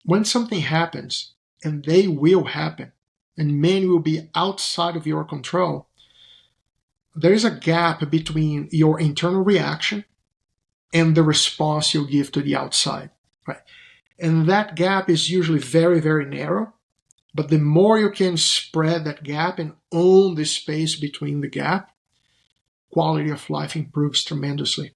when something happens, and they will happen, and many will be outside of your control, there is a gap between your internal reaction and the response you give to the outside, right? And that gap is usually very, very narrow. But the more you can spread that gap and own the space between the gap, quality of life improves tremendously.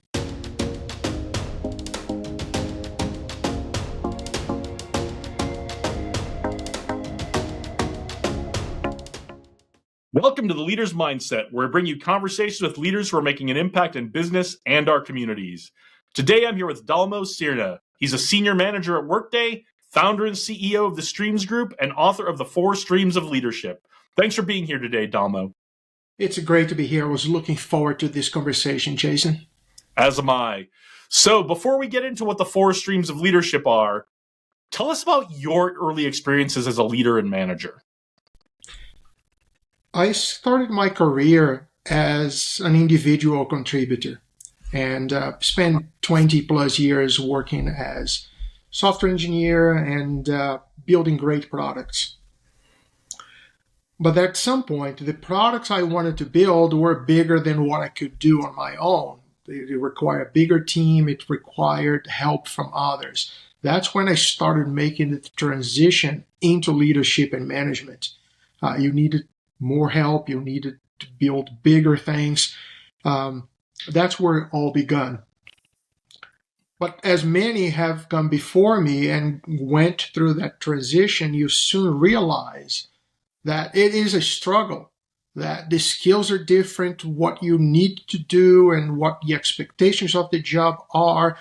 Welcome to the Leader's Mindset, where I bring you conversations with leaders who are making an impact in business and our communities. Today, I'm here with Dalmo Cirne. He's a senior manager at Workday, founder and CEO of the Streams Group, and author of The 4 Streams of Leadership. Thanks for being here today, Dalmo. It's great to be here. I was looking forward to this conversation, Jason. As am I. So before we get into what the 4 Streams of Leadership are, tell us about your early experiences as a leader and manager. I started my career as an individual contributor and spent 20 plus years working as software engineer and building great products. But at some point, the products I wanted to build were bigger than what I could do on my own. It required a bigger team. It required help from others. That's when I started making the transition into leadership and management. You needed more help. You needed to build bigger things. That's where it all began. But as many have come before me and went through that transition, you soon realize that it is a struggle, that the skills are different, what you need to do and what the expectations of the job are.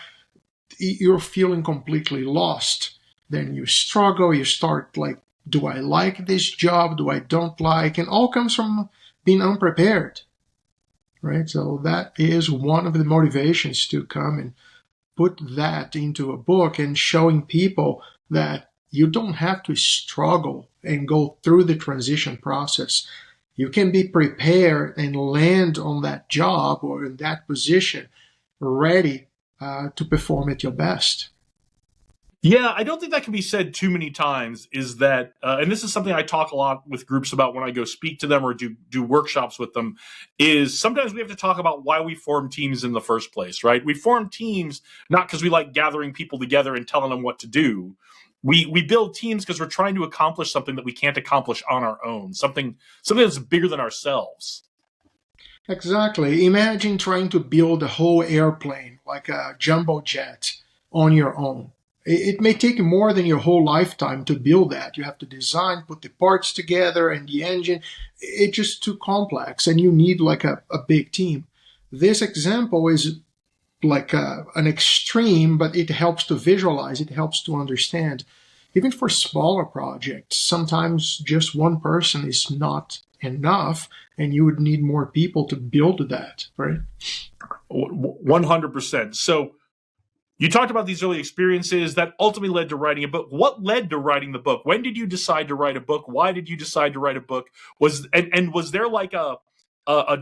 You're feeling completely lost. Then you struggle, you start like, do I like this job? Do I don't like? And all comes from being unprepared, right? So that is one of the motivations to come and put that into a book and showing people that you don't have to struggle and go through the transition process. You can be prepared and land on that job or in that position ready to perform at your best. Yeah, I don't think that can be said too many times, is that, and this is something I talk a lot with groups about when I go speak to them or do workshops with them, is sometimes we have to talk about why we form teams in the first place, right? We form teams not because we like gathering people together and telling them what to do. We build teams because we're trying to accomplish something that we can't accomplish on our own, something that's bigger than ourselves. Exactly. Imagine trying to build a whole airplane, like a jumbo jet, on your own. It may take more than your whole lifetime to build that. You have to design, put the parts together and the engine. It's just too complex and you need like a big team. This example is like an extreme, but it helps to visualize, it helps to understand. Even for smaller projects, sometimes just one person is not enough and you would need more people to build that, right? 100%. So you talked about these early experiences that ultimately led to writing a book. What led to writing the book? When did you decide to write a book? Why did you decide to write a book? Was there like a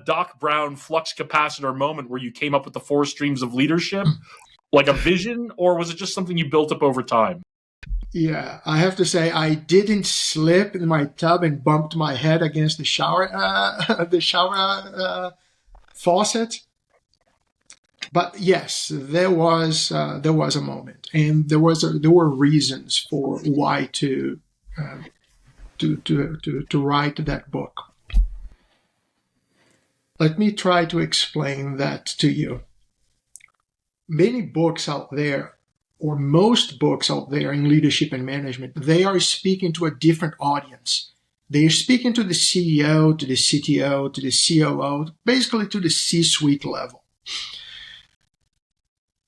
Doc Brown flux capacitor moment where you came up with the 4 streams of leadership, like a vision, or was it just something you built up over time? Yeah, I have to say I didn't slip in my tub and bumped my head against the shower faucet. But yes, there was a moment, and there were reasons for why to write that book. Let me try to explain that to you. Many books out there, or most books out there in leadership and management, they are speaking to a different audience. They are speaking to the CEO, to the CTO, to the COO, basically to the C-suite level.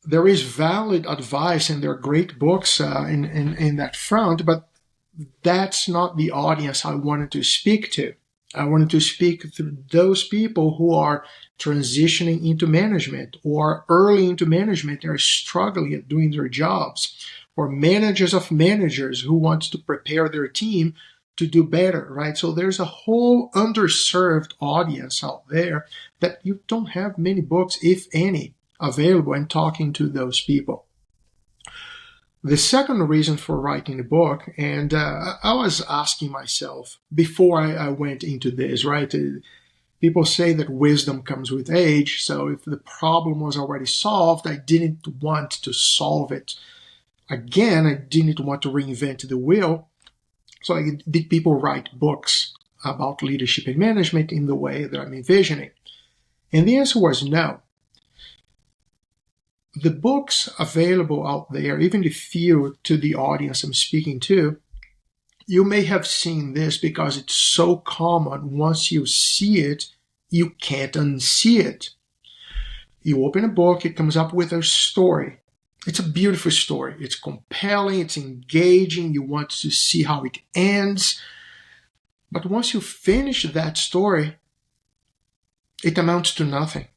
There is valid advice and there are great books in that front, but that's not the audience I wanted to speak to. I wanted to speak to those people who are transitioning into management or early into management. They're struggling at doing their jobs, or managers of managers who want to prepare their team to do better, right? So there's a whole underserved audience out there that you don't have many books, if any, available and talking to those people. The second reason for writing the book, and I was asking myself before I went into this, right? People say that wisdom comes with age. So if the problem was already solved, I didn't want to solve it again. I didn't want to reinvent the wheel. So did people write books about leadership and management in the way that I'm envisioning? And the answer was no. The books available out there, even the few to the audience I'm speaking to, you may have seen this because it's so common. Once you see it, you can't unsee it. You open a book, it comes up with a story. It's a beautiful story. It's compelling, it's engaging. You want to see how it ends. But once you finish that story, it amounts to nothing.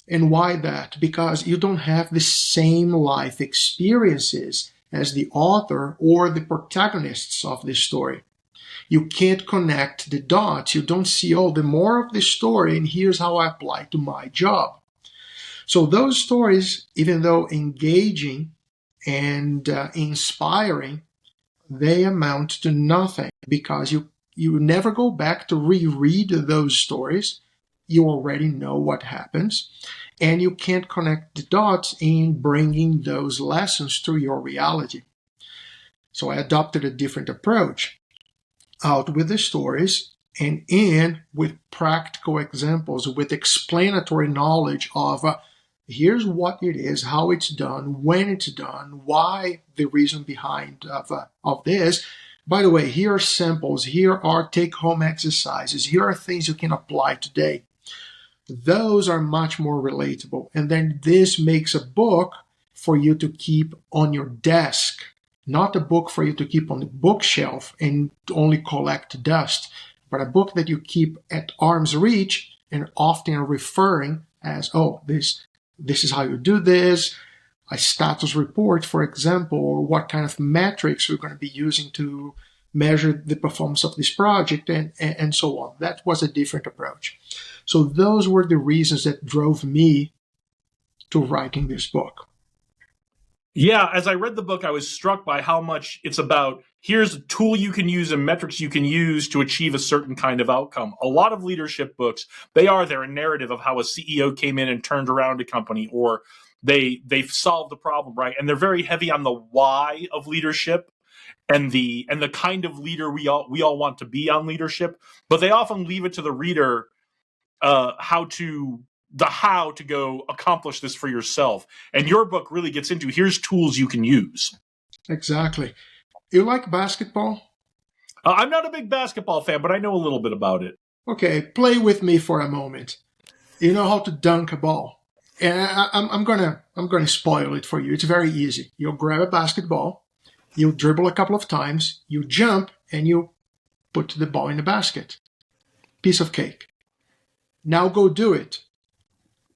And why that? Because you don't have the same life experiences as the author or the protagonists of this story. You can't connect the dots. You don't see, the more of the story, and here's how I apply it to my job. So those stories, even though engaging and inspiring, they amount to nothing because you never go back to reread those stories. You already know what happens, and you can't connect the dots in bringing those lessons to your reality. So I adopted a different approach, out with the stories and in with practical examples, with explanatory knowledge of here's what it is, how it's done, when it's done, why the reason behind of this. By the way, here are samples, here are take-home exercises, here are things you can apply today. Those are much more relatable. And then this makes a book for you to keep on your desk, not a book for you to keep on the bookshelf and only collect dust, but a book that you keep at arm's reach and often referring as, this is how you do this, a status report, for example, or what kind of metrics we're going to be using to measure the performance of this project, and so on. That was a different approach. So those were the reasons that drove me to writing this book. Yeah, as I read the book, I was struck by how much it's about here's a tool you can use and metrics you can use to achieve a certain kind of outcome. A lot of leadership books, they're a narrative of how a CEO came in and turned around a company, or they've solved the problem, right? And they're very heavy on the why of leadership and the kind of leader we all want to be on leadership, but they often leave it to the reader how to go accomplish this for yourself. And your book really gets into here's tools you can use. Exactly. You like basketball? I'm not a big basketball fan, but I know a little bit about it. Okay, play with me for a moment. You know how to dunk a ball. And I'm gonna spoil it for you. It's very easy. You'll grab a basketball, you dribble a couple of times, you jump, and you put the ball in the basket. Piece of cake. Now go do it.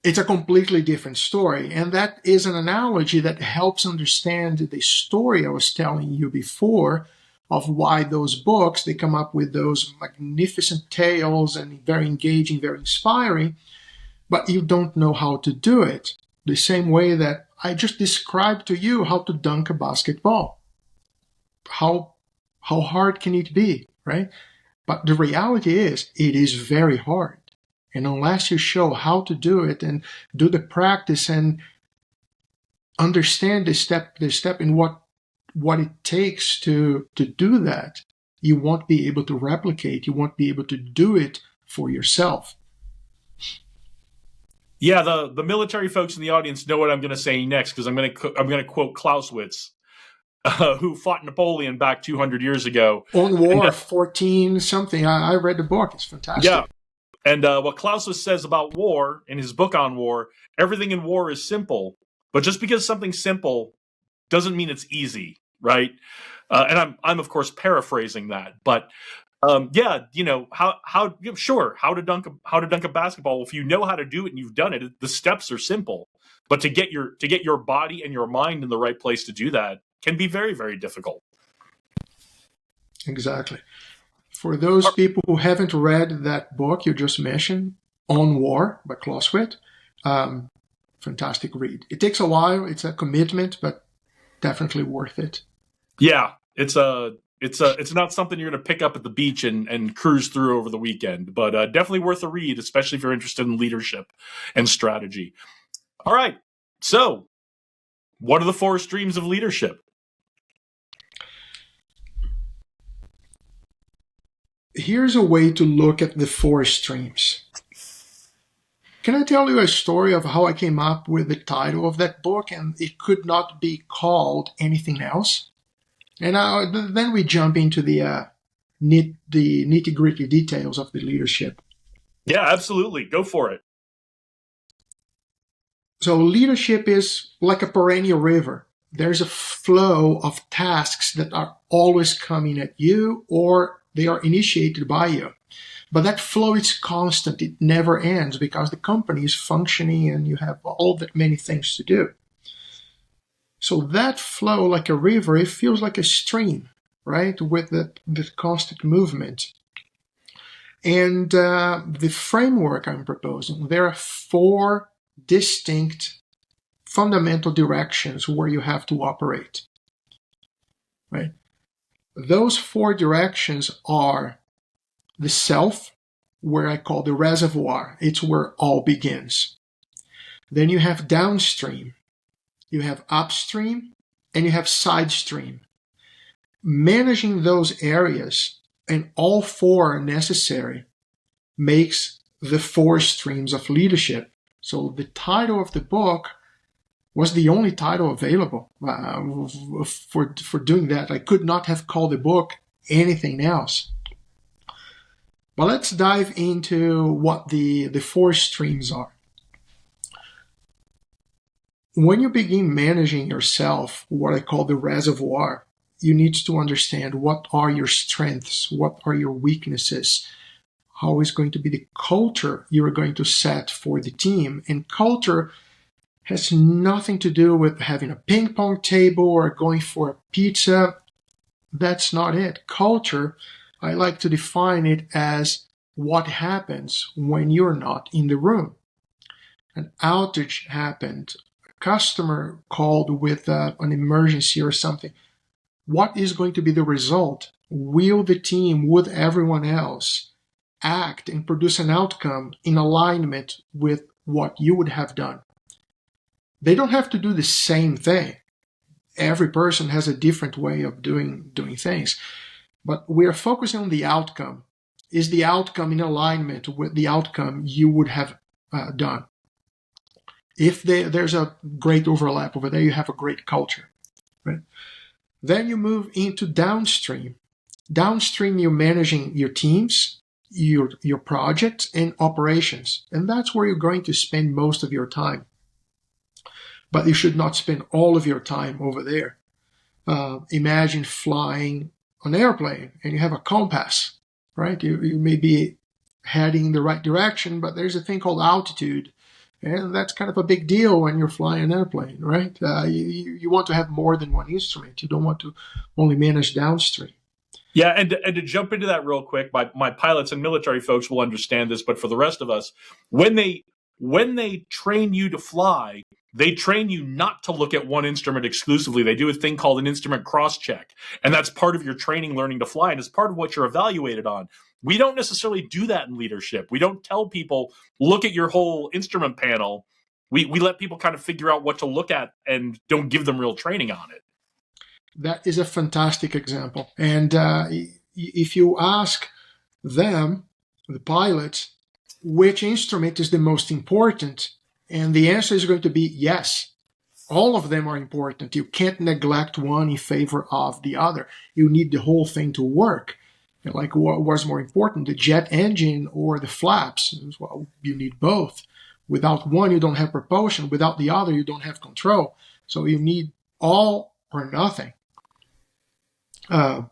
It's a completely different story. And that is an analogy that helps understand the story I was telling you before of why those books, they come up with those magnificent tales and very engaging, very inspiring, but you don't know how to do it. The same way that I just described to you how to dunk a basketball. How hard can it be, right? But the reality is, it is very hard. And unless you show how to do it and do the practice and understand the step in what it takes to do that, you won't be able to replicate. You won't be able to do it for yourself. Yeah, the military folks in the audience know what I'm going to say next, because I'm going to quote Clausewitz, who fought Napoleon back 200 years ago. On War, 14 something. I read the book. It's fantastic. Yeah. And what Clausewitz says about war in his book on war, everything in war is simple, but just because something's simple doesn't mean it's easy, right? And I'm of course paraphrasing that, but how to dunk a basketball. Well, if you know how to do it and you've done it, the steps are simple, but to get your body and your mind in the right place to do that can be very, very difficult. Exactly. For those people who haven't read that book you just mentioned, On War by Clausewitz, fantastic read. It takes a while. It's a commitment, but definitely worth it. Yeah, it's not something you're going to pick up at the beach and cruise through over the weekend, but definitely worth a read, especially if you're interested in leadership and strategy. All right, so what are the 4 streams of leadership? Here's a way to look at the 4 streams. Can I tell you a story of how I came up with the title of that book, and it could not be called anything else? And then we jump into the nitty-gritty details of the leadership. Yeah, absolutely. Go for it. So leadership is like a perennial river. There's a flow of tasks that are always coming at you, or they are initiated by you. But that flow is constant. It never ends because the company is functioning and you have all that many things to do. So that flow, like a river, it feels like a stream, right? With the constant movement. And the framework I'm proposing, there are 4 distinct fundamental directions where you have to operate, right? Those 4 directions are the self, where I call the reservoir. It's where all begins. Then you have downstream, you have upstream, and you have side stream. Managing those areas, and all 4 are necessary, makes the 4 streams of leadership. So the title of the book was the only title available for doing that. I could not have called the book anything else. But let's dive into what the 4 streams are. When you begin managing yourself, what I call the reservoir, you need to understand what are your strengths, what are your weaknesses, how is going to be the culture you're going to set for the team. And culture has nothing to do with having a ping pong table or going for a pizza. That's not it. Culture, I like to define it as what happens when you're not in the room. An outage happened, a customer called with an emergency or something. What is going to be the result? Will the team, with everyone else, act and produce an outcome in alignment with what you would have done? They don't have to do the same thing. Every person has a different way of doing things. But we are focusing on the outcome. Is the outcome in alignment with the outcome you would have done? If there's a great overlap over there, you have a great culture. Right? Then you move into downstream. Downstream, you're managing your teams, your projects, and operations. And that's where you're going to spend most of your time. But you should not spend all of your time over there. Imagine flying an airplane and you have a compass, right? You may be heading in the right direction, but there's a thing called altitude. And that's kind of a big deal when you're flying an airplane, right? You want to have more than one instrument. You don't want to only manage downstream. Yeah, and to jump into that real quick, my pilots and military folks will understand this, but for the rest of us, when they train you to fly, they train you not to look at one instrument exclusively. They do a thing called an instrument cross-check, and that's part of your training learning to fly, and it's part of what you're evaluated on. We don't necessarily do that in leadership. We don't tell people, look at your whole instrument panel. We let people kind of figure out what to look at and don't give them real training on it. That is a fantastic example. And if you ask them, the pilots, which instrument is the most important, and the answer is going to be yes. All of them are important. You can't neglect one in favor of the other. You need the whole thing to work. And like what was more important, the jet engine or the flaps? Well, you need both. Without one, you don't have propulsion. Without the other, you don't have control. So you need all or nothing. That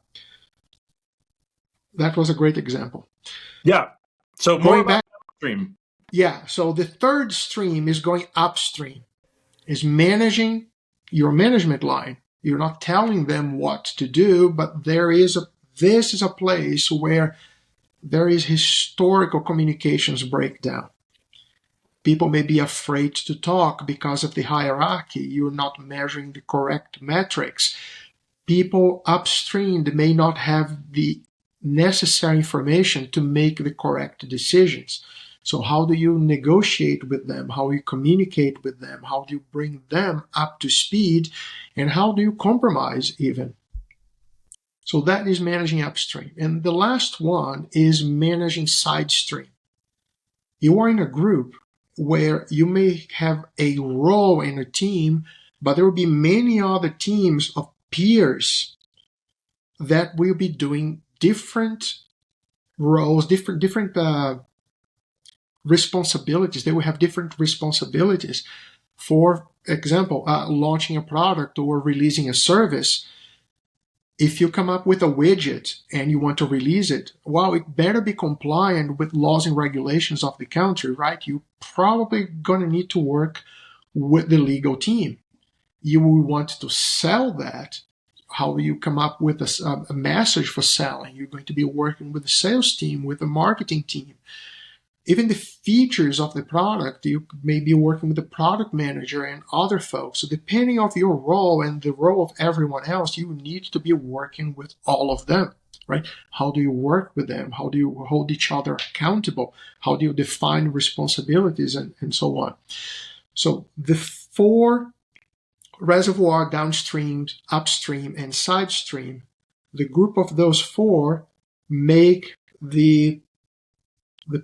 was a great example. Yeah. So going back upstream. Yeah. So the third stream is going upstream, is managing your management line. You're not telling them what to do, but this is a place where there is historical communications breakdown. People may be afraid to talk because of the hierarchy. You're not measuring the correct metrics. People upstream may not have the necessary information to make the correct decisions. So how do you negotiate with them? How do you communicate with them? How do you bring them up to speed? And how do you compromise even? So that is managing upstream. And the last one is managing side stream. You are in a group where you may have a role in a team, but there will be many other teams of peers that will be doing different roles, different responsibilities. They will have different responsibilities. For example, launching a product or releasing a service. If you come up with a widget and you want to release it, well, it better be compliant with laws and regulations of the country, right? You're probably going to need to work with the legal team. You will want to sell that. How do you come up with a message for selling? You're going to be working with the sales team, with the marketing team. Even the features of the product, you may be working with the product manager and other folks. So depending on your role and the role of everyone else, you need to be working with all of them, right? How do you work with them? How do you hold each other accountable? How do you define responsibilities and so on? So the 4 reservoir, downstream, upstream, and side stream, the group of those 4 make the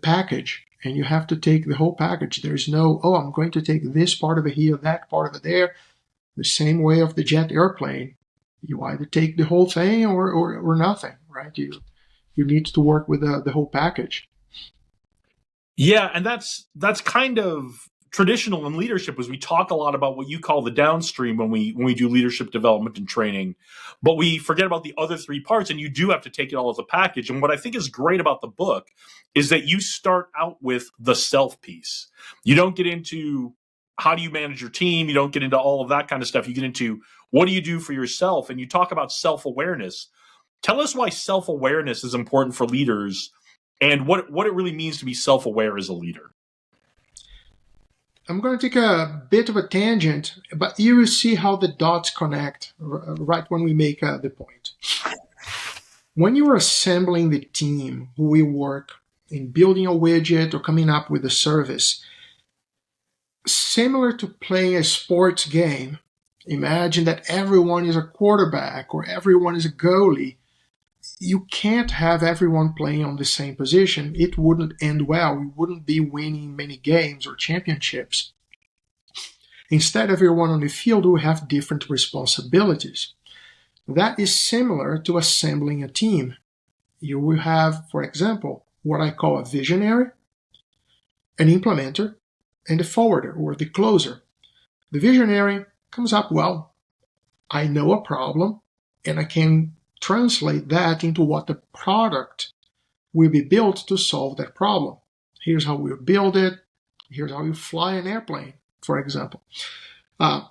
package, and you have to take the whole package. There's no, oh, I'm going to take this part of it here, that part of it there. The same way of the jet airplane. You either take the whole thing or nothing, right? You need to work with the whole package. Yeah, and that's kind of traditional in leadership, is we talk a lot about what you call the downstream when we do leadership development and training, but we forget about the other 3 parts, and you do have to take it all as a package. And what I think is great about the book is that you start out with the self piece. You don't get into how do you manage your team. You don't get into all of that kind of stuff. You get into what do you do for yourself, and you talk about self-awareness. Tell us why self-awareness is important for leaders and what it really means to be self-aware as a leader. I'm going to take a bit of a tangent, but you will see how the dots connect right when we make the point. When you are assembling the team who will work in building a widget or coming up with a service, similar to playing a sports game, imagine that everyone is a quarterback or everyone is a goalie. You can't have everyone playing on the same position. It wouldn't end well. We wouldn't be winning many games or championships. Instead, everyone on the field will have different responsibilities. That is similar to assembling a team. You will have, for example, what I call a visionary, an implementer, and a forwarder or the closer. The visionary comes up, well, I know a problem and I can translate that into what the product will be built to solve that problem. Here's how we'll build it. Here's how you fly an airplane, for example.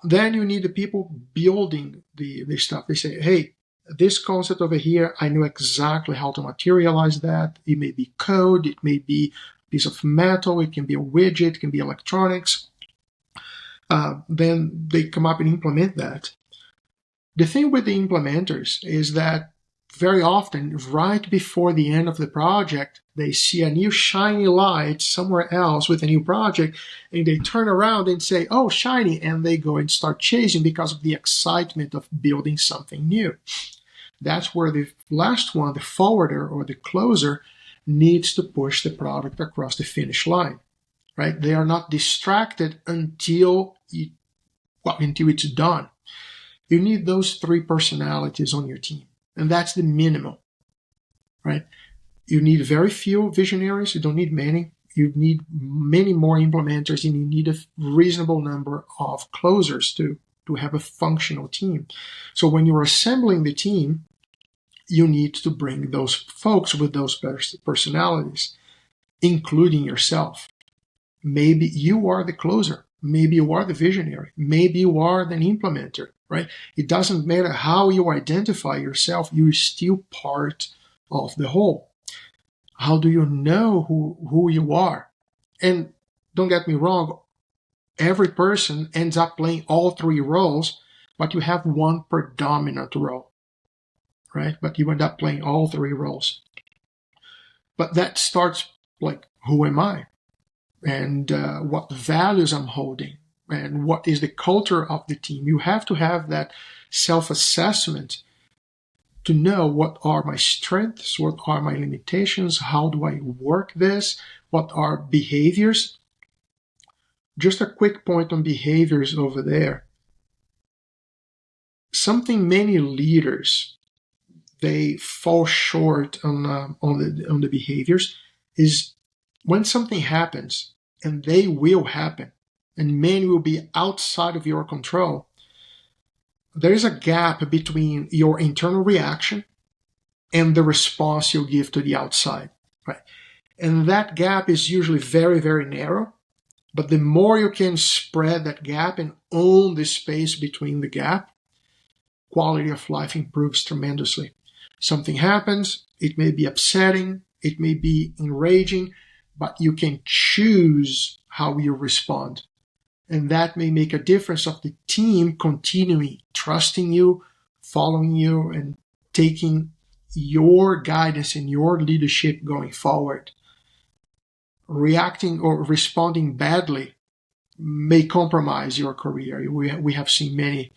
Then you need the people building the stuff. They say, hey, this concept over here, I know exactly how to materialize that. It may be code, it may be a piece of metal, it can be a widget, it can be electronics. Then they come up and implement that. The thing with the implementers is that very often, right before the end of the project, they see a new shiny light somewhere else with a new project, and they turn around and say, oh, shiny, and they go and start chasing because of the excitement of building something new. That's where the last one, the forwarder or the closer, needs to push the product across the finish line, right? They are not distracted until it's done. You need those 3 personalities on your team, and that's the minimum, right? You need very few visionaries. You don't need many. You need many more implementers, and you need a reasonable number of closers to have a functional team. So when you're assembling the team, you need to bring those folks with those personalities, including yourself. Maybe you are the closer. Maybe you are the visionary. Maybe you are the implementer, right? It doesn't matter how you identify yourself. You're still part of the whole. How do you know who you are? And don't get me wrong, every person ends up playing all three roles, but you have one predominant role, right? But you end up playing all three roles. But that starts like, who am I? And what values I'm holding? And what is the culture of the team? You have to have that self-assessment to know what are my strengths, what are my limitations, how do I work this, what are behaviors. Just a quick point on behaviors over there. Something many leaders, they fall short on the behaviors is when something happens, and they will happen, and many will be outside of your control, there is a gap between your internal reaction and the response you give to the outside, right? And that gap is usually very, very narrow. But the more you can spread that gap and own the space between the gap, quality of life improves tremendously. Something happens, it may be upsetting, it may be enraging, but you can choose how you respond. And that may make a difference of the team continuing trusting you, following you, and taking your guidance and your leadership going forward. Reacting or responding badly may compromise your career. We have seen many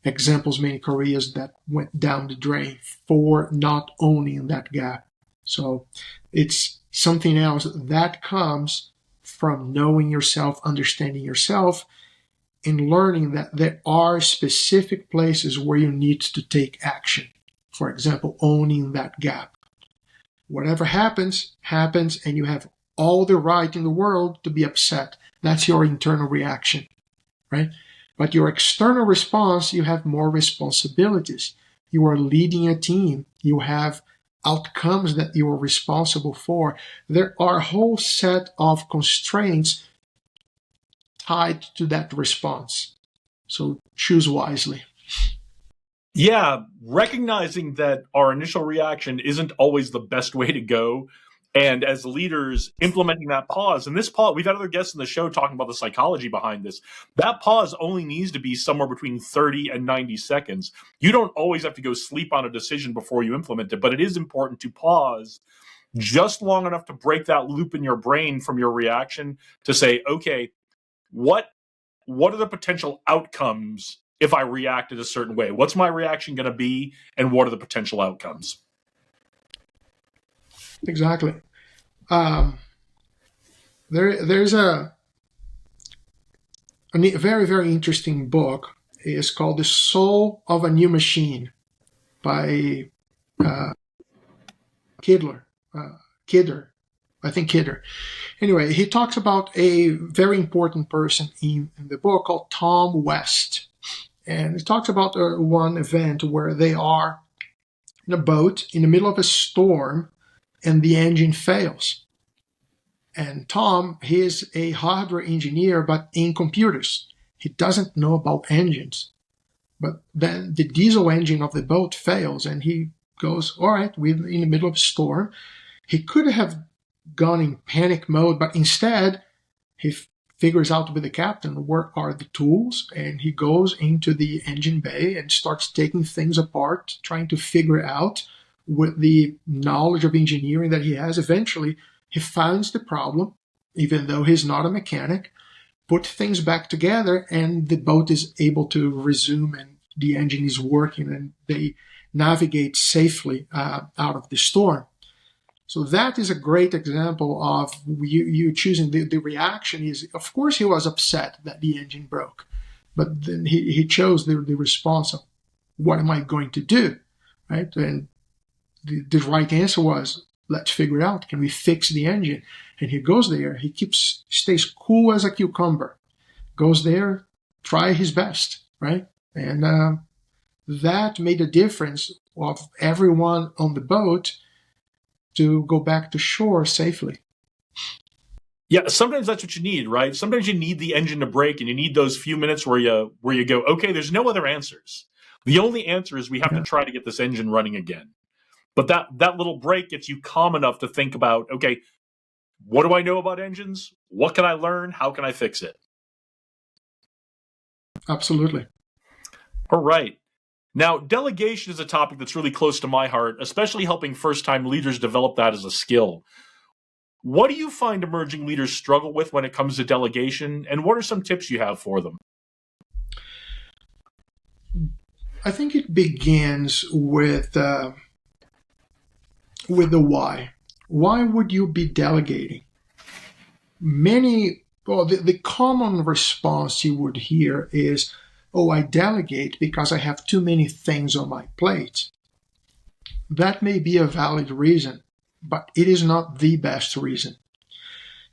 examples, many careers that went down the drain for not owning that gap. So it's something else that comes from knowing yourself, understanding yourself, and learning that there are specific places where you need to take action. For example, owning that gap. Whatever happens, happens, and you have all the right in the world to be upset. That's your internal reaction, right? But your external response, you have more responsibilities. You are leading a team. You have outcomes that you are responsible for. There are a whole set of constraints tied to that response. So choose wisely. Yeah, recognizing that our initial reaction isn't always the best way to go. And as leaders, implementing that pause. And this pause, we've had other guests in the show talking about the psychology behind this. That pause only needs to be somewhere between 30 and 90 seconds. You don't always have to go sleep on a decision before you implement it, but it is important to pause just long enough to break that loop in your brain from your reaction to say, okay, what are the potential outcomes if I reacted a certain way? What's my reaction going to be, and what are the potential outcomes? Exactly. There's a very, very interesting book. It's called The Soul of a New Machine by Kidder. I think Kidder. Anyway, he talks about a very important person in the book called Tom West. And he talks about one event where they are in a boat in the middle of a storm and the engine fails. And Tom, he is a hardware engineer, but in computers. He doesn't know about engines. But then the diesel engine of the boat fails, and he goes, all right, we're in the middle of a storm. He could have gone in panic mode, but instead, he figures out with the captain what are the tools, and he goes into the engine bay and starts taking things apart, trying to figure out with the knowledge of engineering that he has. Eventually, he finds the problem, even though he's not a mechanic, put things back together, and the boat is able to resume, and the engine is working, and they navigate safely out of the storm. So that is a great example of you choosing the reaction is, of course, he was upset that the engine broke, but then he chose the response of, what am I going to do, right? And the right answer was, let's figure it out. Can we fix the engine? And he goes there. He stays cool as a cucumber, goes there, try his best, right? And that made a difference of everyone on the boat to go back to shore safely. Yeah, sometimes that's what you need, right? Sometimes you need the engine to break, and you need those few minutes where you go, okay, there's no other answers. The only answer is we have to try to get this engine running again. But that little break gets you calm enough to think about, okay, What do I know about engines? What can I learn? How can I fix it? Absolutely. All right. Now, delegation is a topic that's really close to my heart, especially helping first-time leaders develop that as a skill. What do you find emerging leaders struggle with when it comes to delegation, and what are some tips you have for them? I think it begins with the why. Why would you be delegating? The common response you would hear is, oh, I delegate because I have too many things on my plate. That may be a valid reason, but it is not the best reason.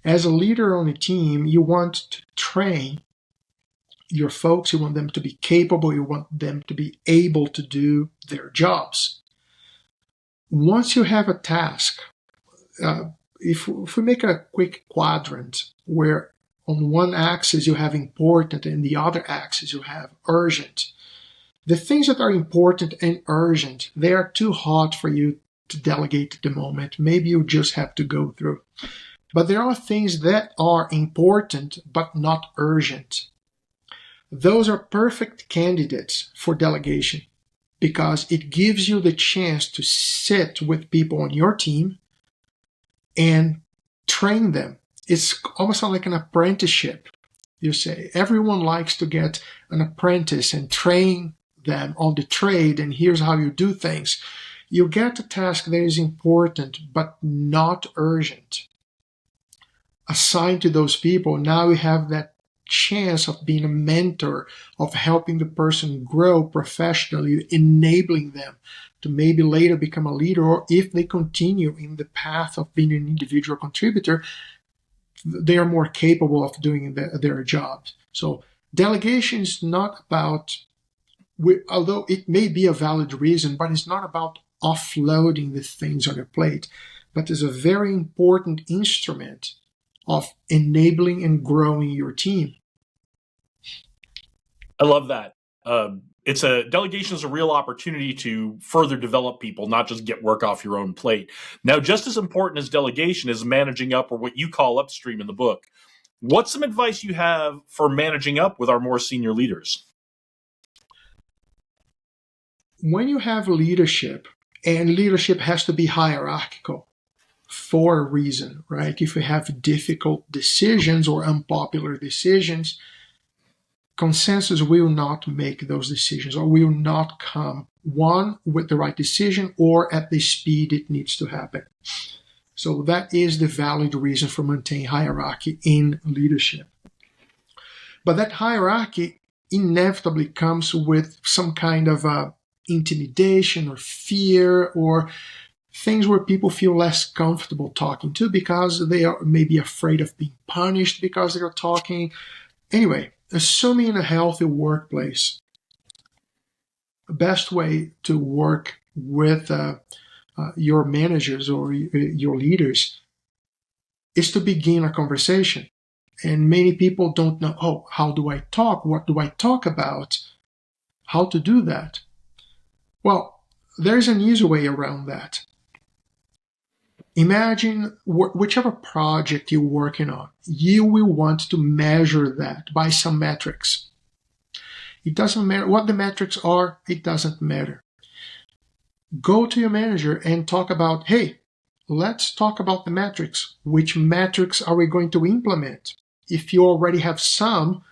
As a leader on a team, you want to train your folks, you want them to be capable, you want them to be able to do their jobs. Once you have a task, if we make a quick quadrant where on one axis you have important and the other axis you have urgent, the things that are important and urgent, they are too hot for you to delegate at the moment. Maybe you just have to go through. But there are things that are important but not urgent. Those are perfect candidates for delegation because it gives you the chance to sit with people on your team and train them. It's almost like an apprenticeship. You say everyone likes to get an apprentice and train them on the trade, and here's how you do things. You get a task that is important but not urgent. Assigned to those people, now you have that chance of being a mentor, of helping the person grow professionally, enabling them to maybe later become a leader, or if they continue in the path of being an individual contributor, they are more capable of doing their jobs. So delegation is not about, although it may be a valid reason, but it's not about offloading the things on your plate, but is a very important instrument of enabling and growing your team. I love that. Delegation is a real opportunity to further develop people, not just get work off your own plate. Now, just as important as delegation is managing up, or what you call upstream in the book. What's some advice you have for managing up with our more senior leaders? When you have leadership, and leadership has to be hierarchical for a reason, right? If you have difficult decisions or unpopular decisions, consensus will not make those decisions, or will not come, one, with the right decision or at the speed it needs to happen. So that is the valid reason for maintaining hierarchy in leadership. But that hierarchy inevitably comes with some kind of intimidation or fear, or things where people feel less comfortable talking to because they are maybe afraid of being punished because they're talking. Anyway, assuming in a healthy workplace, the best way to work with your managers or your leaders is to begin a conversation. And many people don't know, oh, how do I talk? What do I talk about? How to do that? Well, there's an easy way around that. Imagine whichever project you're working on, you will want to measure that by some metrics. It doesn't matter what the metrics are, it doesn't matter. Go to your manager and talk about, hey, let's talk about the metrics. Which metrics are we going to implement? If you already have some,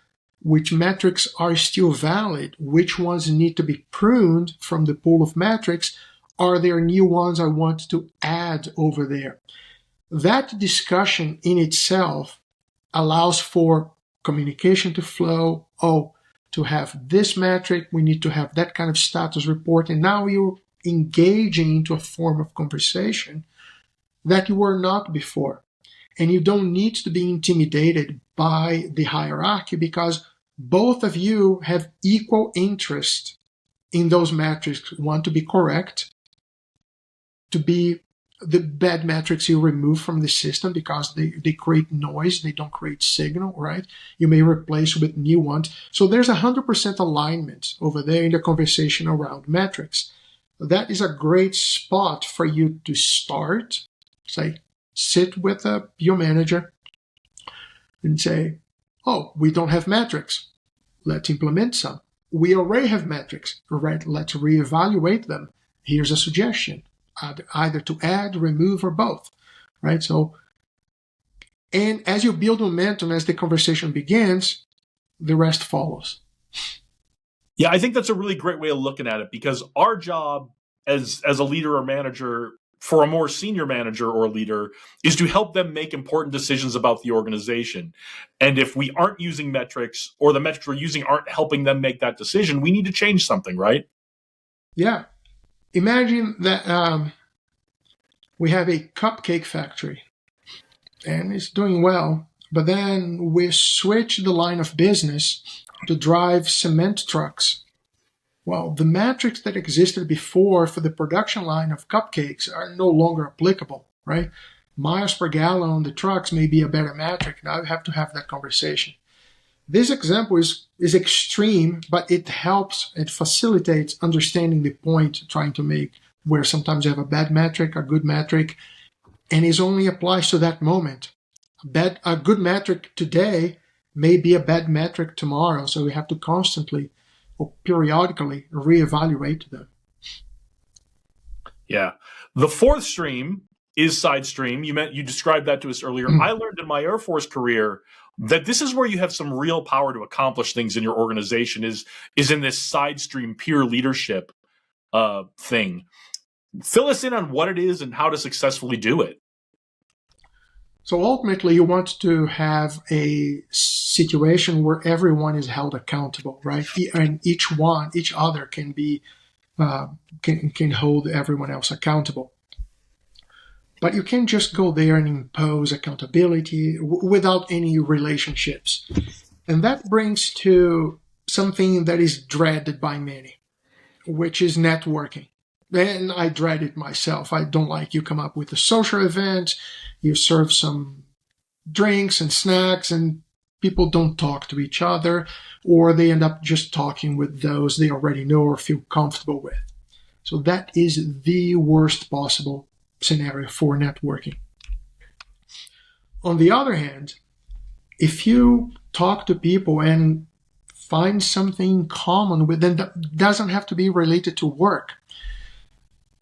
which metrics are still valid? Which ones need to be pruned from the pool of metrics? Are there new ones I want to add over there? That discussion in itself allows for communication to flow. Oh, to have this metric, we need to have that kind of status report. And now you're engaging into a form of conversation that you were not before. And you don't need to be intimidated by the hierarchy because both of you have equal interest in those metrics. One, to be correct, to be the bad metrics you remove from the system because they create noise, they don't create signal, right? You may replace with new ones. So there's 100% alignment over there in the conversation around metrics. That is a great spot for you to start. Say, sit with your manager and say, oh, we don't have metrics. Let's implement some. We already have metrics. Right? Let's reevaluate them. Here's a suggestion, either to add, remove, or both. Right? So, and as you build momentum, as the conversation begins, the rest follows. Yeah, I think that's a really great way of looking at it, because our job as a leader or manager for a more senior manager or leader is to help them make important decisions about the organization. And if we aren't using metrics, or the metrics we're using aren't helping them make that decision, we need to change something, right? Yeah. Imagine that we have a cupcake factory and it's doing well, but then we switch the line of business to drive cement trucks. Well, the metrics that existed before for the production line of cupcakes are no longer applicable, right? Miles per gallon on the trucks may be a better metric. Now we have to have that conversation. This example is extreme, but it helps, it facilitates understanding the point trying to make, where sometimes you have a bad metric, a good metric, and it only applies to that moment. A good metric today may be a bad metric tomorrow, so we have to constantly or periodically reevaluate them. Yeah. The fourth stream is side stream. You described that to us earlier. Mm-hmm. I learned in my Air Force career that this is where you have some real power to accomplish things in your organization, is in this side stream peer leadership thing. Fill us in on what it is and how to successfully do it. So ultimately, you want to have a situation where everyone is held accountable, right? And each other can be can hold everyone else accountable. But you can't just go there and impose accountability without any relationships. And that brings to something that is dreaded by many, which is networking. And I dread it myself. I don't like you come up with a social event, you serve some drinks and snacks, and people don't talk to each other, or they end up just talking with those they already know or feel comfortable with. So that is the worst possible scenario for networking. On the other hand, if you talk to people and find something common with them, that doesn't have to be related to work.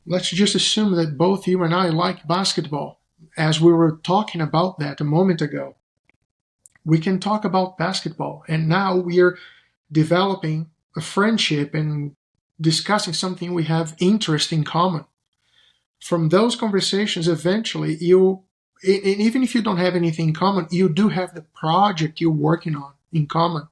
Let's just assume that both you and I like basketball. As we were talking about that a moment ago, we can talk about basketball. And now we're developing a friendship and discussing something we have interest in common. From those conversations, eventually and even if you don't have anything in common, you do have the project you're working on in common.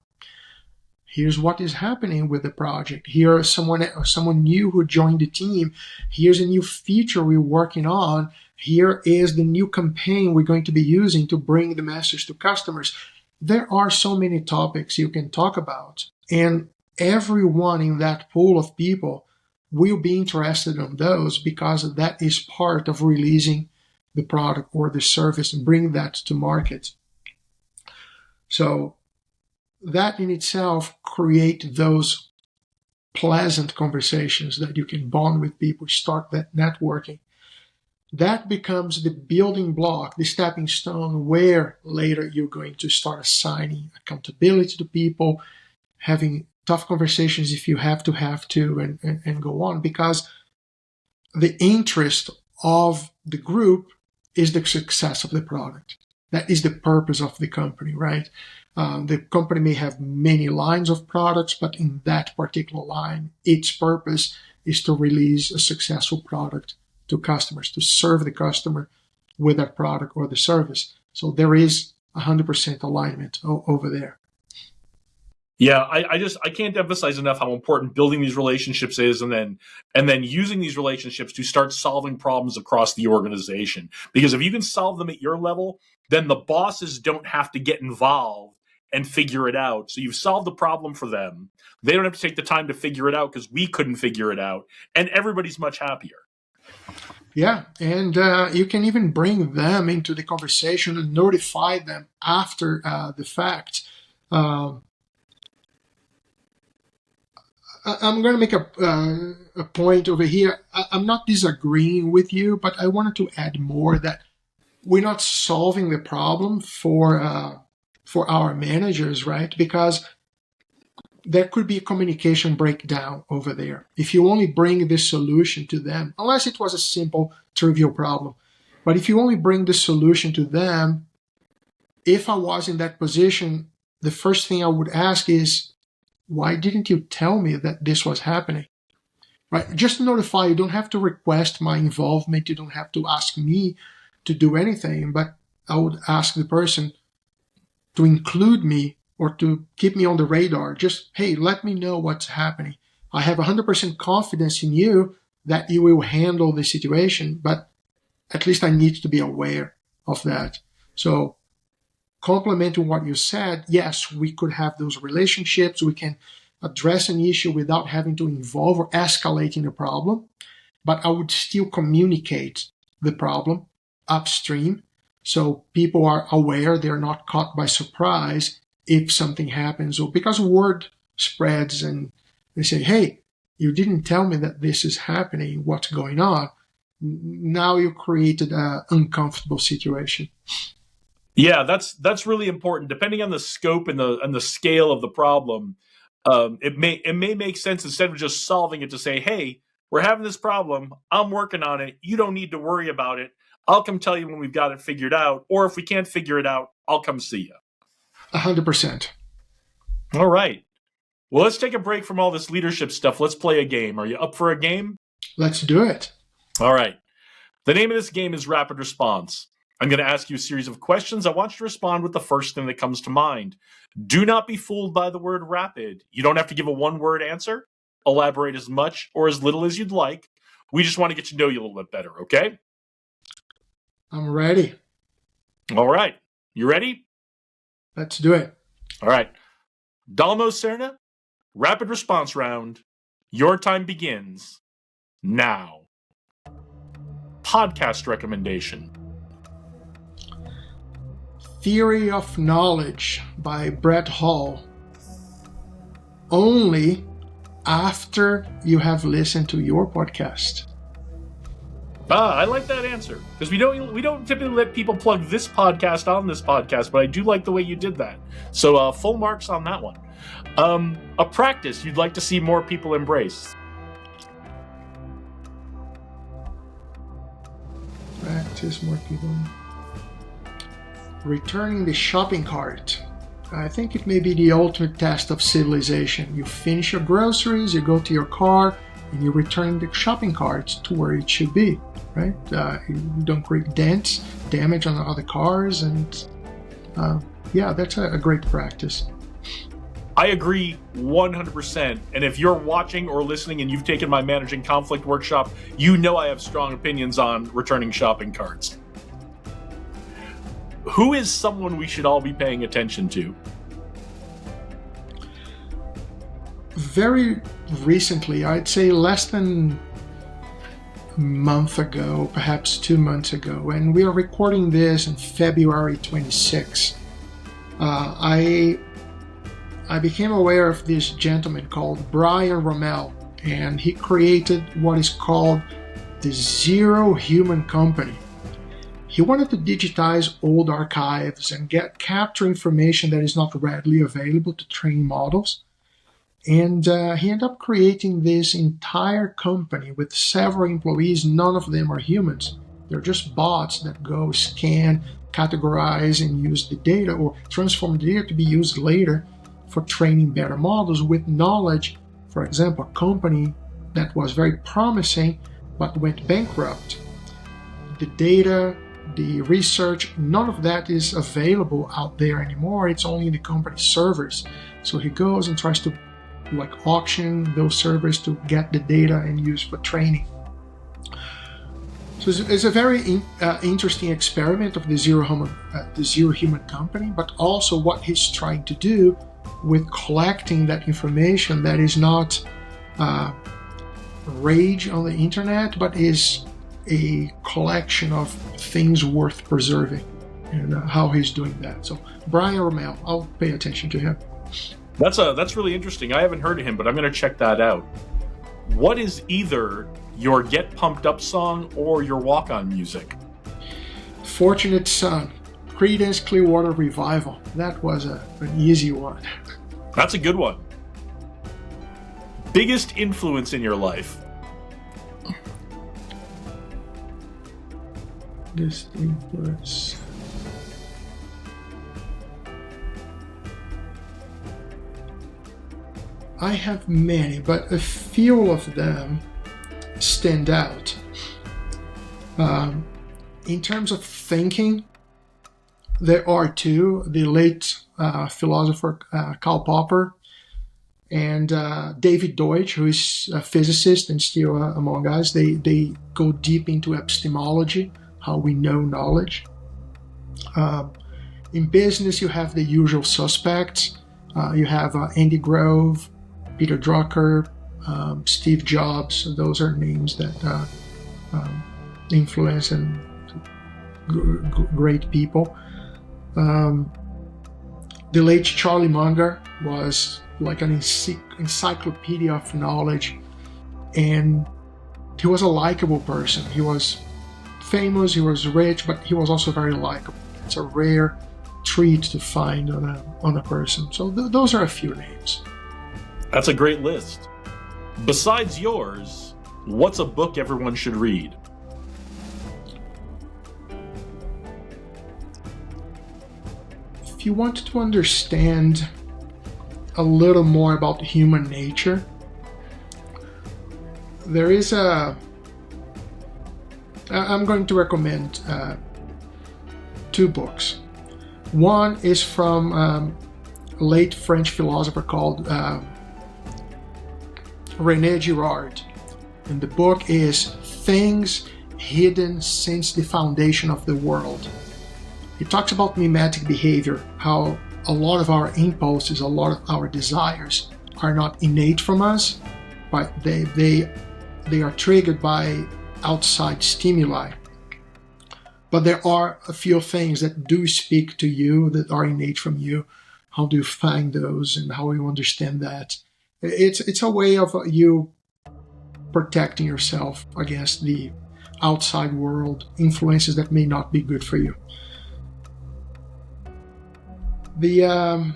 Here's what is happening with the project. Here's someone new who joined the team. Here's a new feature we're working on. Here is the new campaign we're going to be using to bring the message to customers. There are so many topics you can talk about, and everyone in that pool of people will be interested in those, because that is part of releasing the product or the service and bring that to market. So that in itself create those pleasant conversations that you can bond with people, start that networking. That becomes the building block, the stepping stone, where later you're going to start assigning accountability to people, having tough conversations if you have to, and go on, because the interest of the group is the success of the product. That is the purpose of the company, right? The company may have many lines of products, but in that particular line, its purpose is to release a successful product to customers, to serve the customer with that product or the service. So there is 100% alignment over there. Yeah, I can't emphasize enough how important building these relationships is, and then using these relationships to start solving problems across the organization. Because if you can solve them at your level, then the bosses don't have to get involved and figure it out. So you've solved the problem for them. They don't have to take the time to figure it out because we couldn't figure it out, and everybody's much happier. Yeah, and you can even bring them into the conversation and notify them after the fact. I'm going to make a point over here. I'm not disagreeing with you, but I wanted to add more that we're not solving the problem for our managers, right? Because there could be a communication breakdown over there. If you only bring the solution to them, unless it was a simple, trivial problem, but if you only bring the solution to them, if I was in that position, the first thing I would ask is, why didn't you tell me that this was happening? Right? Just notify. You don't have to request my involvement. You don't have to ask me to do anything, but I would ask the person to include me or to keep me on the radar. Just, hey, let me know what's happening. I have 100% confidence in you that you will handle the situation, but at least I need to be aware of that. So complementing what you said, yes, we could have those relationships. We can address an issue without having to involve or escalating the problem, but I would still communicate the problem upstream so people are aware, they're not caught by surprise if something happens, or because word spreads and they say, hey, you didn't tell me that this is happening, what's going on? Now you created an uncomfortable situation. Yeah, that's really important. Depending on the scope and the scale of the problem, it may make sense, instead of just solving it, to say, hey, we're having this problem. I'm working on it. You don't need to worry about it. I'll come tell you when we've got it figured out. Or if we can't figure it out, I'll come see you. 100%. All right. Well, let's take a break from all this leadership stuff. Let's play a game. Are you up for a game? Let's do it. All right. The name of this game is Rapid Response. I'm going to ask you a series of questions. I want you to respond with the first thing that comes to mind. Do not be fooled by the word rapid. You don't have to give a one-word answer. Elaborate as much or as little as you'd like. We just want to get to know you a little bit better, okay? I'm ready. All right. You ready? Let's do it. All right. Dalmo Cirne, rapid response round. Your time begins now. Podcast recommendation. Theory of Knowledge by Brett Hall. Only after you have listened to your podcast. I like that answer, because we don't typically let people plug this podcast on this podcast, but I do like the way you did that. So full marks on that one. A practice you'd like to see more people embrace. Practice more people. Returning the shopping cart. I think it may be the ultimate test of civilization. You finish your groceries, you go to your car, and you return the shopping cart to where it should be, right? You don't create dents, damage on other cars, and that's a great practice. I agree 100%. And if you're watching or listening and you've taken my Managing Conflict workshop, you know I have strong opinions on returning shopping carts. Who is someone we should all be paying attention to? Very recently, I'd say less than a month ago, perhaps 2 months ago, and we are recording this in February 26. I became aware of this gentleman called Brian Rommel, and he created what is called the Zero Human Company. He wanted to digitize old archives and capture information that is not readily available to train models. And he ended up creating this entire company with several employees. None of them are humans. They're just bots that go scan, categorize, and use the data, or transform the data to be used later for training better models with knowledge. For example, a company that was very promising but went bankrupt. The data, the research, none of that is available out there anymore. It's only in the company servers. So he goes and tries to auction those servers to get the data and use for training. So it's a very interesting experiment of the Zero Human Company, but also what he's trying to do with collecting that information that is not rage on the internet, but is a collection of things worth preserving, and how he's doing that. So Brian Rommel, I'll pay attention to him. That's really interesting. I haven't heard of him, but I'm going to check that out. What is either your Get Pumped Up song or your walk-on music? Unfortunate Son, Creedence Clearwater Revival. That was an easy one. That's a good one. Biggest influence in your life? Biggest influence. I have many, but a few of them stand out. In terms of thinking, there are two: the late philosopher Karl Popper and David Deutsch, who is a physicist and still among us. They go deep into epistemology, how we know knowledge. In business, you have the usual suspects. You have Andy Grove, Peter Drucker, Steve Jobs. Those are names that influence and great people. The late Charlie Munger was like an encyclopedia of knowledge, and he was a likable person. He was famous, he was rich, but he was also very likable. It's a rare treat to find on a person. So those are a few names. That's a great list. Besides yours, what's a book everyone should read? If you want to understand a little more about human nature, there is I'm going to recommend two books. One is from a late French philosopher called René Girard, and the book is Things Hidden Since the Foundation of the World. It talks about mimetic behavior, how a lot of our impulses, a lot of our desires are not innate from us, but they are triggered by outside stimuli. But there are a few things that do speak to you, that are innate from you. How do you find those, and how you understand that? It's a way of you protecting yourself against the outside world influences that may not be good for you. The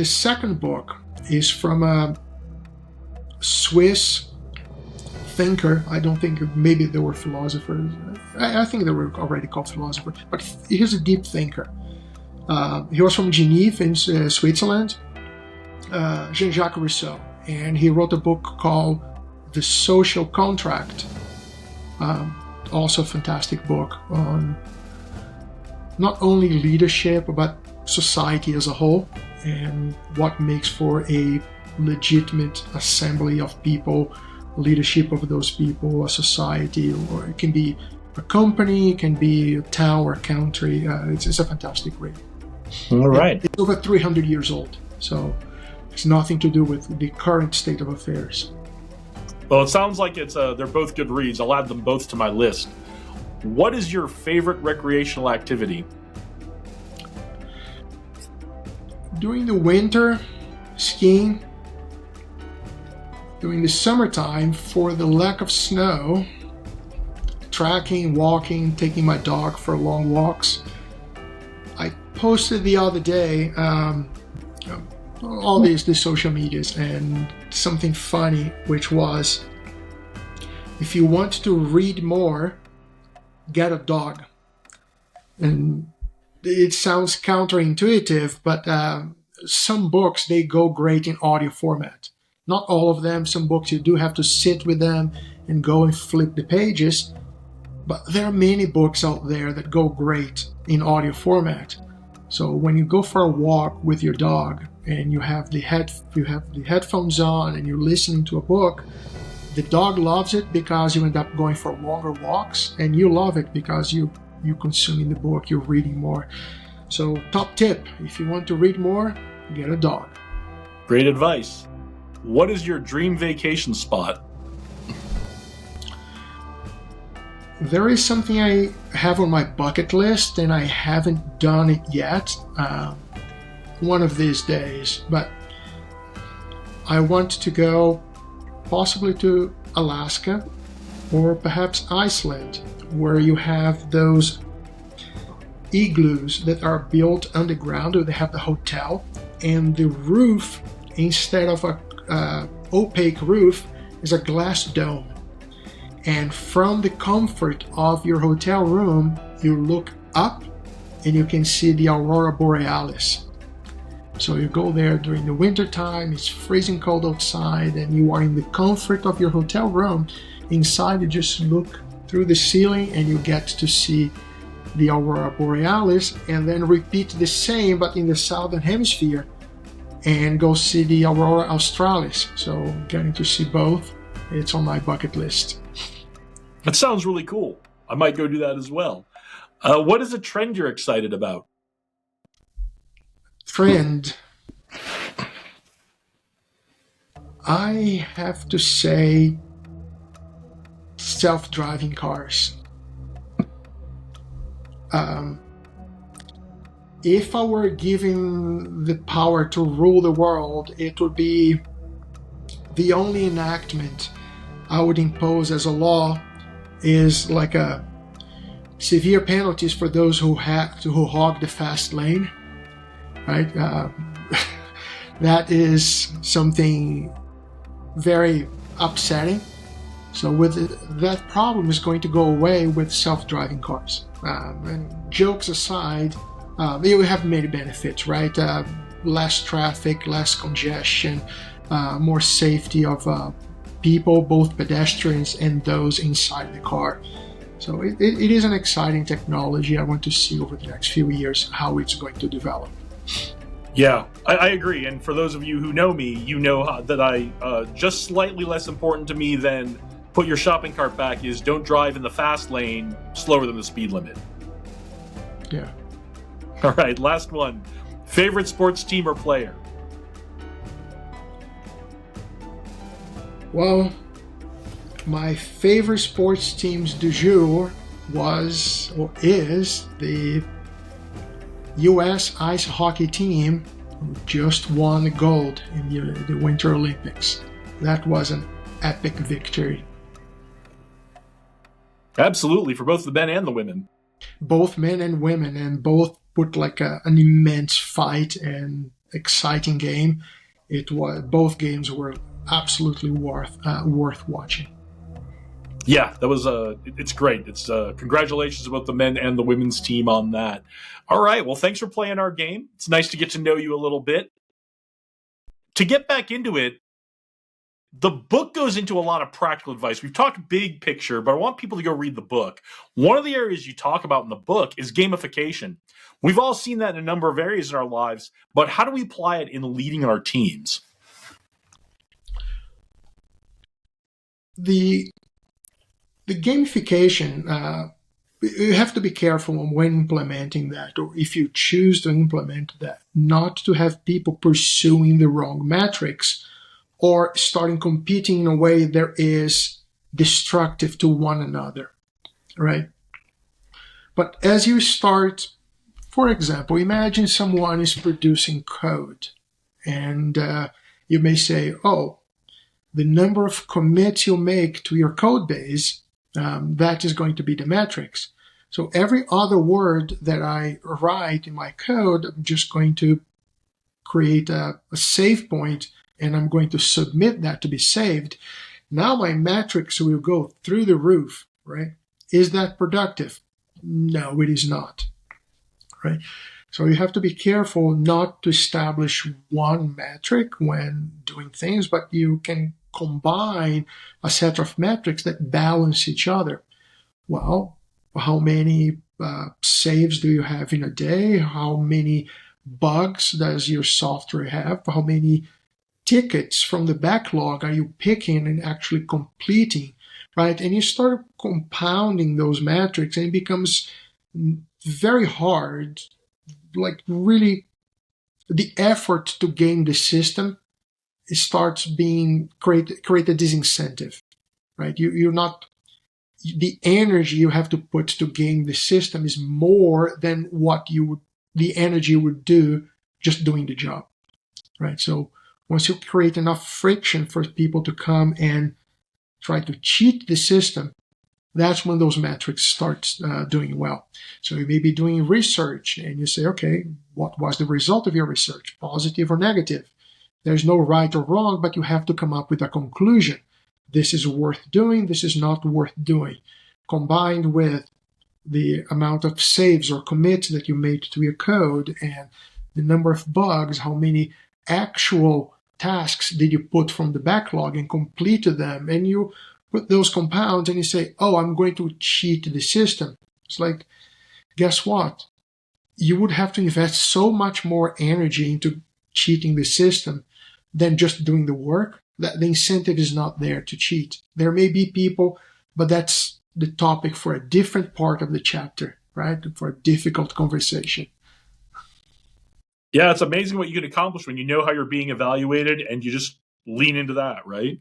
second book is from a Swiss thinker. I don't think maybe they were philosophers. I think they were already called philosophers, but he's a deep thinker. He was from Geneva in Switzerland, Jean-Jacques Rousseau, and he wrote a book called The Social Contract. Also a fantastic book on not only leadership, but society as a whole, and what makes for a legitimate assembly of people, leadership of those people, a society, or it can be a company, it can be a town or a country. It's a fantastic read. All right. It's over 300 years old, so it's nothing to do with the current state of affairs. Well, it sounds like they're both good reads. I'll add them both to my list. What is your favorite recreational activity? During the winter, skiing. During the summertime, for the lack of snow, trekking, walking, taking my dog for long walks. I posted the other day all these social medias, and something funny, which was, if you want to read more, get a dog. And it sounds counterintuitive, but some books, they go great in audio format. Not all of them. Some books you do have to sit with them and go and flip the pages. But there are many books out there that go great in audio format. So when you go for a walk with your dog and you have the headphones on and you're listening to a book, the dog loves it because you end up going for longer walks, and you love it because you're consuming the book, you're reading more. So top tip, if you want to read more, get a dog. Great advice. What is your dream vacation spot? There is something I have on my bucket list, and I haven't done it yet. One of these days, but I want to go possibly to Alaska or perhaps Iceland, where you have those igloos that are built underground. They have the hotel, and the roof, instead of a opaque roof, is a glass dome. And from the comfort of your hotel room, you look up and you can see the aurora borealis. So you go there during the winter time, it's freezing cold outside, and you are in the comfort of your hotel room. Inside, you just look through the ceiling and you get to see the aurora borealis, and then repeat the same but in the southern hemisphere and go see the aurora australis. So getting to see both, it's on my bucket list. That sounds really cool. I might go do that as well. What is a trend you're excited about? Trend. I have to say self-driving cars. If I were given the power to rule the world, it would be the only enactment I would impose as a law is like a severe penalties for those who hog the fast lane, right? That is something very upsetting. So that problem is going to go away with self-driving cars. And jokes aside, it will have many benefits, right? Less traffic, less congestion, more safety of people, both pedestrians and those inside the car. So it is an exciting technology. I want to see over the next few years how it's going to develop. Yeah, I agree. And for those of you who know me, you know that I just slightly less important to me than put your shopping cart back is don't drive in the fast lane slower than the speed limit. Yeah. All right, last one. Favorite sports team or player? Well, my favorite sports teams du jour was or is the U.S. ice hockey team who just won gold in the Winter Olympics. That was an epic victory. Absolutely, for both the men and the women. Both men and women, and both put like an immense fight and exciting game. Both games were absolutely worth watching. Yeah, that was it's great. It's congratulations to both the men and the women's team on that. All right, well, thanks for playing our game. It's nice to get to know you a little bit. To get back into it, the book goes into a lot of practical advice. We've talked big picture, but I want people to go read the book. One of the areas you talk about in the book is gamification. We've all seen that in a number of areas in our lives, but how do we apply it in leading our teams? The gamification, you have to be careful when implementing that, or if you choose to implement that, not to have people pursuing the wrong metrics or starting competing in a way that is destructive to one another, right? But as you start, for example, imagine someone is producing code, and you may say, oh, the number of commits you make to your code base, that is going to be the metrics. So every other word that I write in my code, I'm just going to create a save point, and I'm going to submit that to be saved. Now my metrics will go through the roof, right? Is that productive? No, it is not, right? So you have to be careful not to establish one metric when doing things, but you can combine a set of metrics that balance each other. Well, how many saves do you have in a day? How many bugs does your software have? How many tickets from the backlog are you picking and actually completing, right? And you start compounding those metrics, and it becomes very hard, like really the effort to game the system, it starts being create a disincentive, right? You're not, the energy you have to put to game the system is more than what the energy you would do just doing the job, right? So once you create enough friction for people to come and try to cheat the system, That's when those metrics start doing well. So you may be doing research and you say, okay, what was the result of your research, positive or negative? There's no right or wrong, but you have to come up with a conclusion. This is worth doing, this is not worth doing. Combined with the amount of saves or commits that you made to your code and the number of bugs, how many actual tasks did you put from the backlog and completed them, and you put those compounds and you say, oh, I'm going to cheat the system. It's like, guess what? You would have to invest so much more energy into cheating the system than just doing the work, that the incentive is not there to cheat. There may be people, but that's the topic for a different part of the chapter, right? For a difficult conversation. Yeah, it's amazing what you can accomplish when you know how you're being evaluated and you just lean into that, right?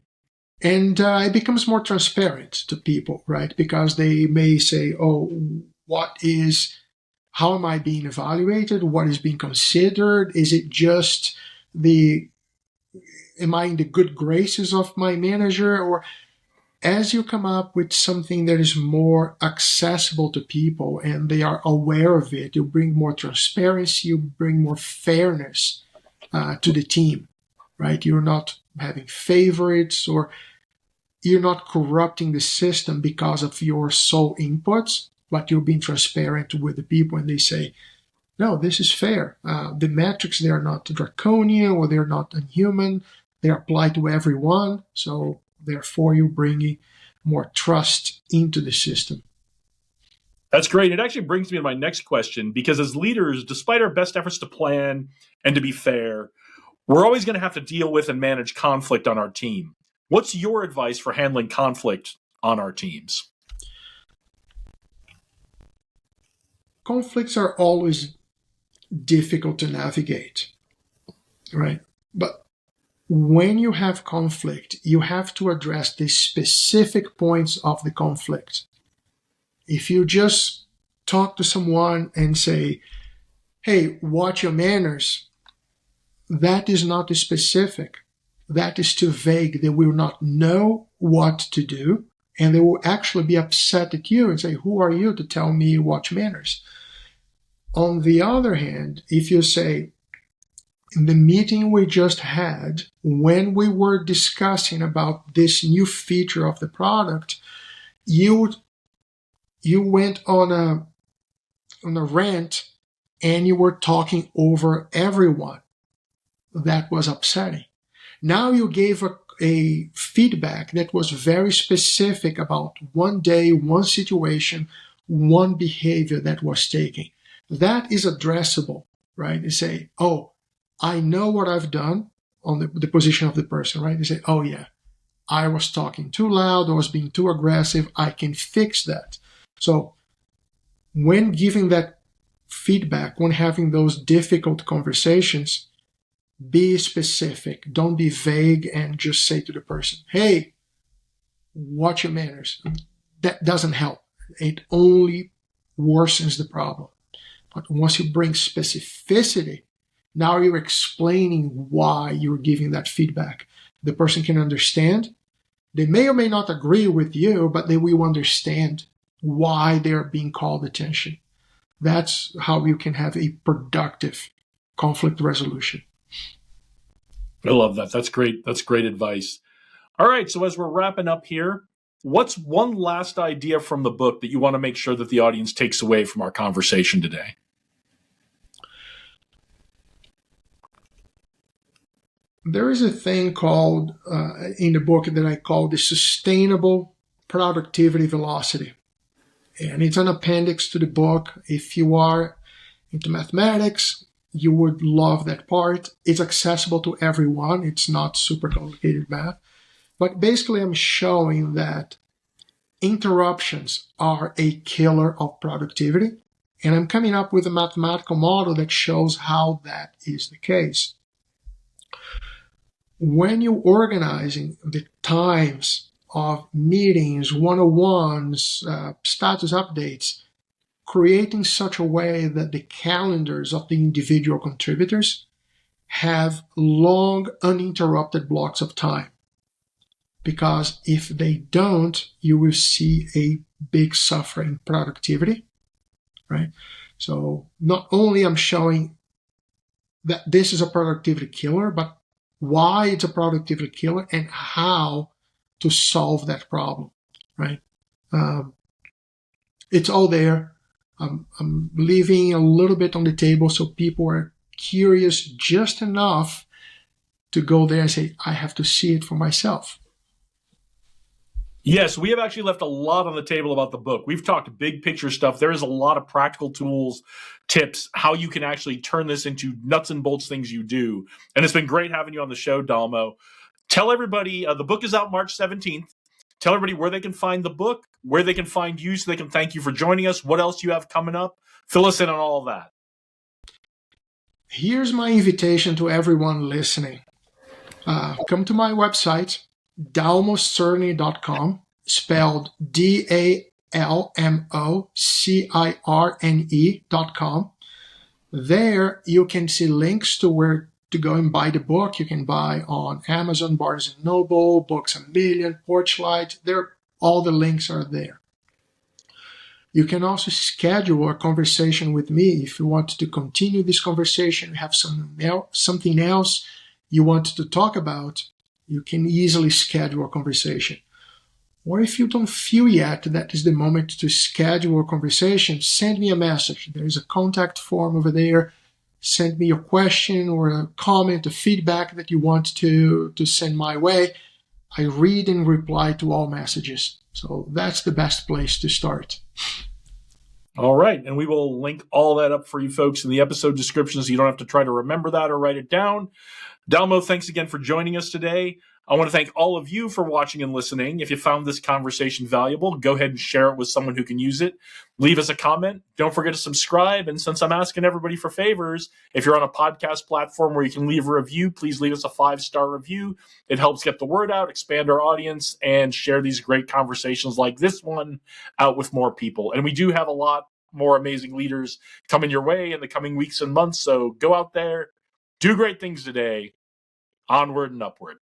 And it becomes more transparent to people, right? Because they may say, oh, how am I being evaluated? What is being considered? Is it just am I in the good graces of my manager? Or as you come up with something that is more accessible to people and they are aware of it, you bring more transparency, you bring more fairness to the team, right? You're not having favorites, or you're not corrupting the system because of your sole inputs, but you're being transparent with the people and they say, no, this is fair. The metrics, they are not draconian or they're not inhuman. They apply to everyone. So therefore, you're bringing more trust into the system. That's great. It actually brings me to my next question, because as leaders, despite our best efforts to plan and to be fair, we're always going to have to deal with and manage conflict on our team. What's your advice for handling conflict on our teams? Conflicts are always difficult to navigate, right? But when you have conflict, you have to address the specific points of the conflict. If you just talk to someone and say, hey, watch your manners, that is not specific. That is too vague. They will not know what to do, and they will actually be upset at you and say, who are you to tell me watch manners? On the other hand, if you say, in the meeting we just had, when we were discussing about this new feature of the product, you went on a rant and you were talking over everyone. That was upsetting. Now you gave a feedback that was very specific about one day, one situation, one behavior that was taken. That is addressable, right? You say, oh, I know what I've done on the position of the person, right? You say, oh yeah, I was talking too loud, I was being too aggressive, I can fix that. So when giving that feedback, when having those difficult conversations, be specific. Don't be vague and just say to the person, hey, watch your manners. That doesn't help. It only worsens the problem. But once you bring specificity, now you're explaining why you're giving that feedback. The person can understand. They may or may not agree with you, but they will understand why they're being called attention. That's how you can have a productive conflict resolution. I love that. That's great. That's great advice. All right. So as we're wrapping up here, what's one last idea from the book that you want to make sure that the audience takes away from our conversation today? There is a thing called, in the book that I call the sustainable productivity velocity. And it's an appendix to the book. If you are into mathematics, you would love that part. It's accessible to everyone. It's not super complicated math. But basically, I'm showing that interruptions are a killer of productivity. And I'm coming up with a mathematical model that shows how that is the case. When you're organizing the times of meetings, one-on-ones, status updates, creating such a way that the calendars of the individual contributors have long, uninterrupted blocks of time. Because if they don't, you will see a big suffer in productivity, right? So not only I'm showing that this is a productivity killer, but why it's a productivity killer and how to solve that problem, right? It's all there. I'm leaving a little bit on the table so people are curious just enough to go there and say, I have to see it for myself. Yes, we have actually left a lot on the table about the book. We've talked big picture stuff. There is a lot of practical tools, tips, how you can actually turn this into nuts and bolts things you do. And it's been great having you on the show, Dalmo. Tell everybody, the book is out March 17th. Tell everybody where they can find the book, where they can find you so they can thank you for joining us, what else you have coming up. Fill us in on all of that. Here's my invitation to everyone listening. Come to my website, dalmocirne.com, spelled DALMOCIRNE.com. There you can see links to where to go and buy the book. You can buy on Amazon, Barnes & Noble, Books A Million, Porchlight. All the links are there. You can also schedule a conversation with me if you want to continue this conversation, have something else you want to talk about. You can easily schedule a conversation. Or if you don't feel yet that is the moment to schedule a conversation, send me a message. There is a contact form over there. Send me a question or a comment, a feedback that you want to send my way. I read and reply to all messages. So that's the best place to start. All right. And we will link all that up for you folks in the episode description so you don't have to try to remember that or write it down. Dalmo, thanks again for joining us today. I want to thank all of you for watching and listening. If you found this conversation valuable, go ahead and share it with someone who can use it. Leave us a comment. Don't forget to subscribe. And since I'm asking everybody for favors, if you're on a podcast platform where you can leave a review, please leave us a 5-star review. It helps get the word out, expand our audience, and share these great conversations like this one out with more people. And we do have a lot more amazing leaders coming your way in the coming weeks and months. So go out there, do great things today. Onward and upward.